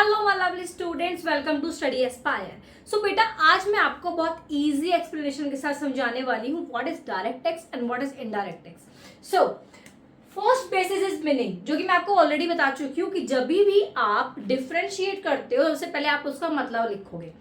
Hello my lovely students, welcome to Study Aspire. So बेटा, आज मैं आपको बहुत इजी एक्सप्लेनेशन के साथ समझाने वाली हूँ what is direct tax and what is indirect tax. So first basis is meaning, जो कि मैं आपको ऑलरेडी बता चुकी हूँ कि जब भी आप डिफरेंशिएट करते हो सबसे पहले आप उसका मतलब लिखोगे।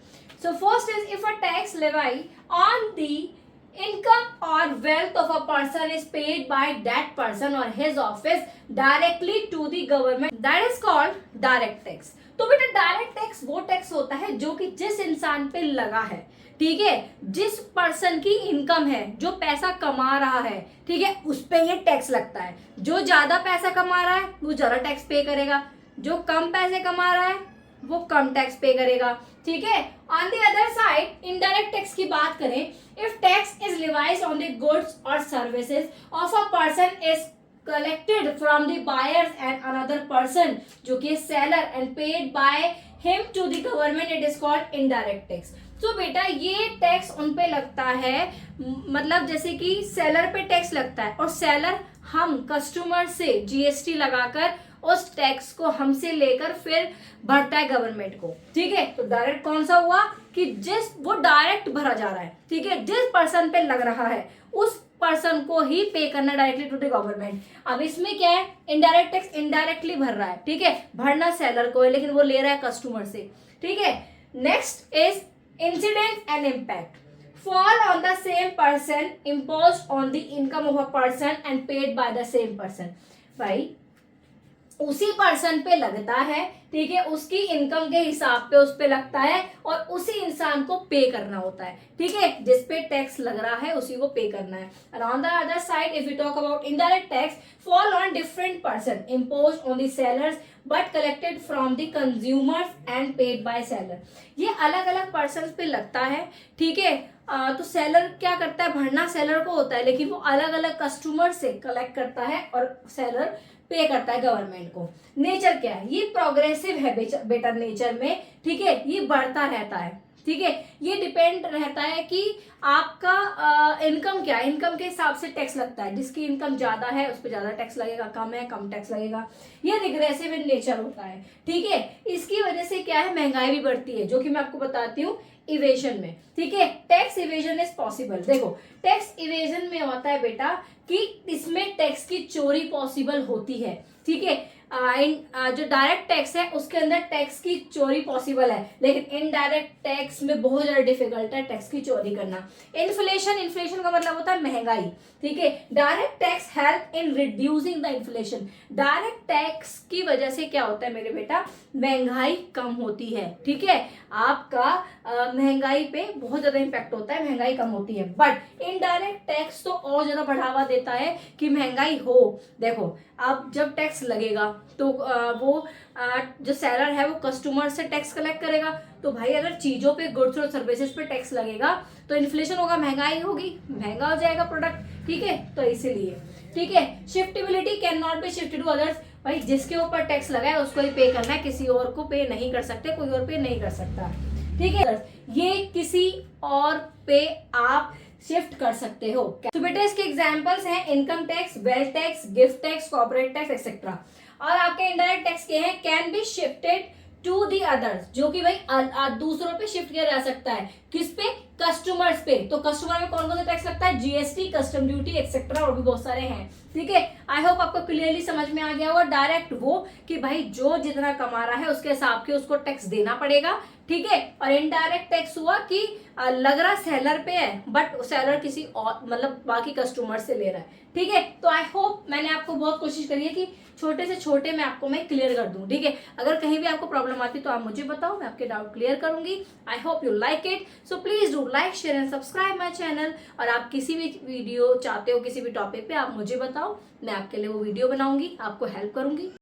So first is if a tax लेवाई on the income or wealth of a person is paid by that person or his office directly to the government, that is called direct tax। तो बेटा direct tax वो tax होता है जो कि जिस इंसान पे लगा है, ठीक है, जिस पर्सन की इनकम है, जो पैसा कमा रहा है, ठीक है, उस पे ये टैक्स लगता है। जो ज्यादा पैसा कमा रहा है वो ज्यादा टैक्स पे करेगा, जो कम पैसे कमा रहा है वो कम टैक्स पे करेगा, ठीक है। On the other side indirect tax की बात करें, if tax is levied on the goods or services of a person is collected from the buyers and another person, जो कि seller and paid by him to the government, it is called indirect tax। तो बेटा ये tax उन पे लगता है, मतलब जैसे कि सेलर पे टैक्स लगता है और सेलर हम कस्टमर से जीएसटी लगाकर उस टैक्स को हमसे लेकर फिर भरता है गवर्नमेंट को, ठीक है। तो डायरेक्ट कौन सा हुआ कि जिस वो डायरेक्ट भरा जा रहा है, ठीक है, जिस पर्सन पे लग रहा है उस पर्सन को ही पे करना डायरेक्टली टू द गवर्नमेंट। अब इसमें क्या है, इनडायरेक्ट टैक्स इनडायरेक्टली भर रहा है, ठीक है, भरना सेलर को है लेकिन वो ले रहा है कस्टमर से, ठीक है। Next is incident and impact fall on the same person imposed on the income of a person and paid by the same person। भाई उसी पर्सन पे लगता है, ठीक है, उसकी इनकम के हिसाब पे उस पे लगता है और उसी इंसान को पे करना होता है, ठीक है, जिस पे टैक्स लग रहा है उसी को पे करना है। और on the other side if you talk about indirect tax fall on different person impose on the sellers but collected from the consumers and paid by seller. ये अलग अलग पर्सन पे लगता है, ठीक है। तो सेलर क्या करता है, भरना सेलर को होता है लेकिन वो अलग अलग कस्टमर से कलेक्ट करता है और सेलर पे करता है गवर्नमेंट को। नेचर क्या है, ये प्रोग्रेसिव है बेटा नेचर में, ठीक है, ये बढ़ता रहता है, ठीक है। ये डिपेंड रहता है कि आपका इनकम क्या है, इनकम के हिसाब से टैक्स लगता है। जिसकी इनकम ज्यादा है उस पर ज्यादा टैक्स लगेगा, कम है कम टैक्स लगेगा। ये रिग्रेसिव इन नेचर होता है, ठीक है। इसकी वजह से क्या है, महंगाई भी बढ़ती है, जो कि मैं आपको बताती हूँ इवेजन में, ठीक है। Tax evasion is possible. देखो टैक्स इवेजन में होता है बेटा कि इसमें टैक्स की चोरी पॉसिबल होती है, ठीक है। जो डायरेक्ट टैक्स है उसके अंदर टैक्स की चोरी पॉसिबल है, लेकिन इनडायरेक्ट टैक्स में बहुत ज्यादा डिफिकल्ट है टैक्स की चोरी करना। इन्फ्लेशन का मतलब होता है महंगाई, ठीक है। Direct tax help in reducing the inflation. Direct tax की वजह से क्या होता है मेरे बेटा, महंगाई कम होती है, ठीक है। आपका महंगाई पे बहुत ज्यादा इम्पैक्ट होता है, महंगाई कम होती है। बट इनडायरेक्ट टैक्स तो और ज्यादा बढ़ावा देता है कि महंगाई हो। देखो अब जब टैक्स लगेगा तो वो जो सेलर है वो कस्टमर से टैक्स कलेक्ट करेगा। तो भाई अगर चीजों पे, गुड्स और सर्विसेज पे टैक्स लगेगा तो इन्फ्लेशन होगा, महंगाई होगी, महंगा हो जाएगा प्रोडक्ट, ठीक है। तो इसीलिए, ठीक है, shiftability can not be shifted to others. भाई जिसके ऊपर टैक्स लगा है उसको ही पे करना है, किसी और को पे नहीं कर सकते, कोई और पे नहीं कर सकता, ठीक है। ये किसी और पे आप शिफ्ट कर सकते हो। तो बेटा इसके एग्जांपल्स हैं income tax, wealth tax, gift tax, corporate tax etcetera. और आपके इनडायरेक्ट टैक्स के हैं can be shifted to the others, जो कि भाई दूसरों पे शिफ्ट किया जा सकता है। किस पे, कस्टमर्स पे। तो कस्टमर में कौन कौन सा टैक्स लगता है, जीएसटी, कस्टम ड्यूटी एक्सेट्रा, और भी बहुत सारे हैं, ठीक है। आई होप आपको क्लियरली समझ में आ गया होगा। डायरेक्ट वो कि भाई जो जितना कमा रहा है उसके हिसाब के उसको टैक्स देना पड़ेगा, ठीक है। और इनडायरेक्ट टैक्स हुआ कि लग रहा सेलर पे है बट सेलर किसी और मतलब बाकी कस्टमर से ले रहा है, ठीक है। तो आई होप मैंने आपको बहुत कोशिश करी है कि छोटे से छोटे मैं आपको मैं क्लियर कर दूं, ठीक है। अगर कहीं भी आपको प्रॉब्लम आती तो आप मुझे बताओ, मैं आपके डाउट क्लियर करूंगी। I hope you like it, so please do like, share and subscribe my channel. और आप किसी भी वीडियो चाहते हो, किसी भी टॉपिक पे आप मुझे बताओ, मैं आपके लिए वो वीडियो बनाऊंगी, आपको हेल्प करूंगी।